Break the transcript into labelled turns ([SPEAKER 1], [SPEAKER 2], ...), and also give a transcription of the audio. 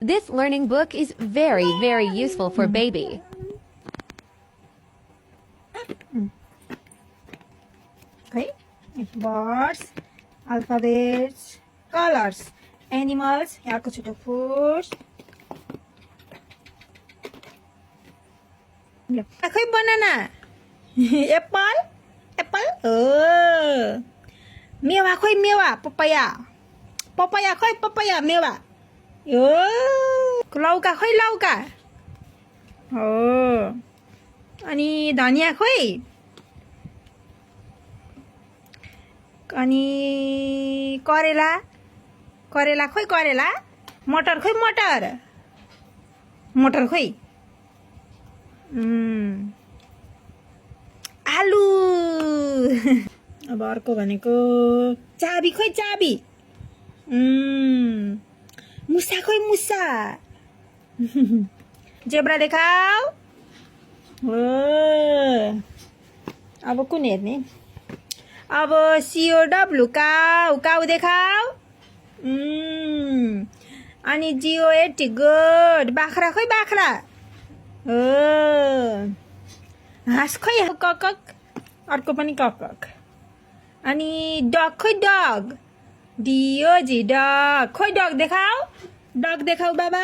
[SPEAKER 1] This learning book is very, very useful for baby.
[SPEAKER 2] Okay, birds, alphabets, colors, animals, यहाँको छोटो foods खै banana apple Apple मेवा खोइ मेवा पपाया पपाया खोइ पपाया मेवा लौका खोइ लौका हो अनि धनिया खोइ अनि करेला करेला खोइ करेला मटर खोइ मटर मटर खोइ आलु अब अर्को भनेको चाबी खोइ चाबी मुसा खोइ मुसा जेब्रा देखाऊ हो अब कुन हेर्ने अब COW काउ काउ देखाऊ अनि GOAT गुड बाख्रा खोइ बाख्रा हो हाँस खोइ ककक अर्को पनि ककक अनि डग खोइ डग DOG डग खोइ डग देखाऊ बाबा